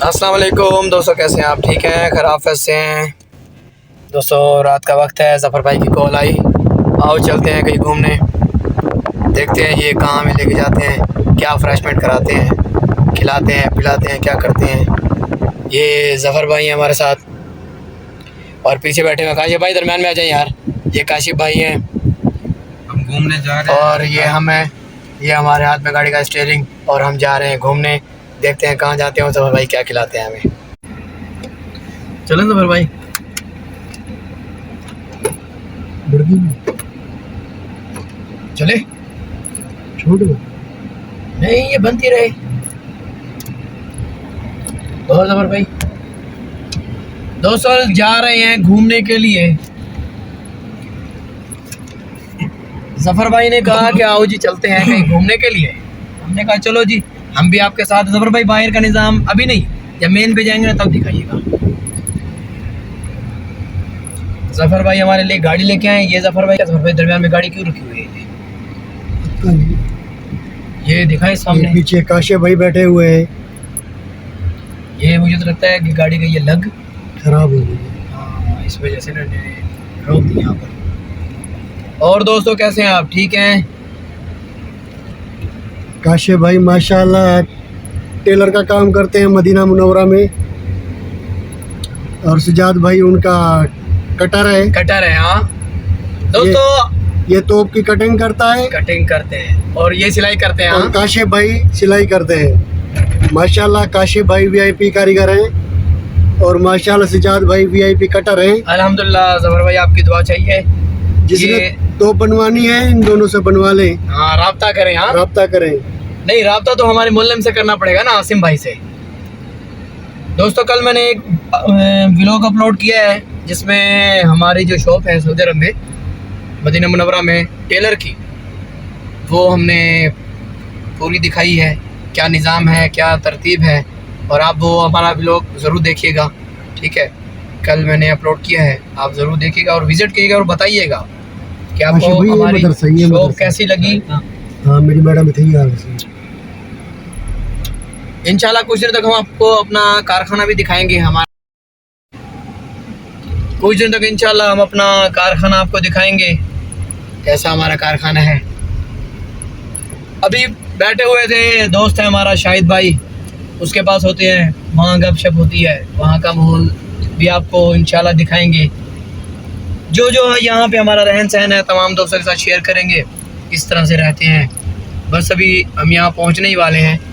अस्सलाम वालेकुम दोस्तों, कैसे हैं आप? ठीक हैं, खराफत से हैं दोस्तों। रात का वक्त है, ज़फ़र भाई की कॉल आई, आओ चलते हैं कहीं घूमने, देखते हैं ये कहाँ में लेके जाते हैं, क्या फ्रेशमेंट कराते हैं, खिलाते हैं पिलाते हैं, क्या करते हैं। ये ज़फ़र भाई हैं हमारे साथ और पीछे बैठे हुए काशिफ भाई, दरम्यान में आ जाए यार। ये काशिफ भाई हैं, हम घूमने जा रहे हैं और ये हम हैं, ये हमारे हाथ में गाड़ी का स्टीयरिंग, और हम जा रहे हैं घूमने। देखते हैं कहाँ जाते हैं और ज़फ़र भाई क्या खिलाते हैं हमें। चलें ज़फ़र भाई, चले छोड़ो। नहीं, ये बनती रहे। और ज़फ़र भाई दोस्तों जा रहे हैं घूमने के लिए। ज़फ़र भाई ने कहा कि आओ जी चलते हैं कहीं घूमने के लिए। हमने कहा चलो जी, हम भी आपके साथ। ज़फ़र भाई बाहर का निज़ाम अभी नहीं, जब मेन पे जाएंगे ना तब दिखाइएगा। ज़फ़र भाई हमारे लिए गाड़ी लेके आए। ये ज़फ़र भाई दरमियान में गाड़ी क्यों रखी हुई है? ये दिखाएं सामने, पीछे काशिफ भाई बैठे हुए हैं। ये मुझे तो लगता है कि गाड़ी का ये लग खराब हो गई। हाँ, इस वजह से ना रोक दी यहाँ पर। और दोस्तों कैसे हैं आप? ठीक हैं? काशिफ भाई माशाल्लाह टेलर का काम करते हैं मदीना मुनव्वरा में, और सजाद भाई उनका कटर है। कटर है। हाँ दोस्तों, ये तोप की कटिंग करता है, कटिंग करते हैं और ये सिलाई करते हैं। और हाँ काशिफ भाई सिलाई करते हैं। माशाल्लाह काशिफ भाई वीआईपी कारीगर हैं, और माशाल्लाह सजाद भाई वीआईपी कटर हैं। अल्हम्दुलिल्लाह। ज़फ़र भाई आपकी दुआ चाहिए। जिसने ये तोप बनवानी है इन दोनों से बनवा लें, हाँ, राब्ता करें। हाँ रब्ता करें। नहीं, राब्ता तो हमारे मुल्लिम से करना पड़ेगा ना, आसिम भाई से। दोस्तों कल मैंने एक व्लॉग अपलोड किया है जिसमें हमारी जो शॉप है सऊदी अरब में मदीना मुनव्वरा में टेलर की, वो हमने पूरी दिखाई है, क्या निज़ाम है, क्या तरतीब है। और आप वो हमारा व्लॉग ज़रूर देखिएगा, ठीक है? कल मैंने अपलोड किया है, आप ज़रूर देखिएगा और विज़िट कीजिएगा और बताइएगा कि आपको हमारी शॉप कैसी लगी। हाँ मेरी मैडम थी यार। इंशाल्लाह कुछ देर तक हम आपको अपना कारखाना भी दिखाएंगे। हमारा कुछ दिन तक इंशाल्लाह हम अपना कारखाना आपको दिखाएंगे, कैसा हमारा कारखाना है। अभी बैठे हुए थे, दोस्त है हमारा शाहिद भाई, उसके पास होते हैं, वहाँ गपशप होती है, वहाँ का माहौल भी आपको इंशाल्लाह दिखाएंगे। जो है यहाँ पे हमारा रहन सहन है, तमाम दोस्तों के साथ शेयर करेंगे किस तरह से रहते हैं। बस अभी हम यहाँ पहुँचने ही वाले हैं।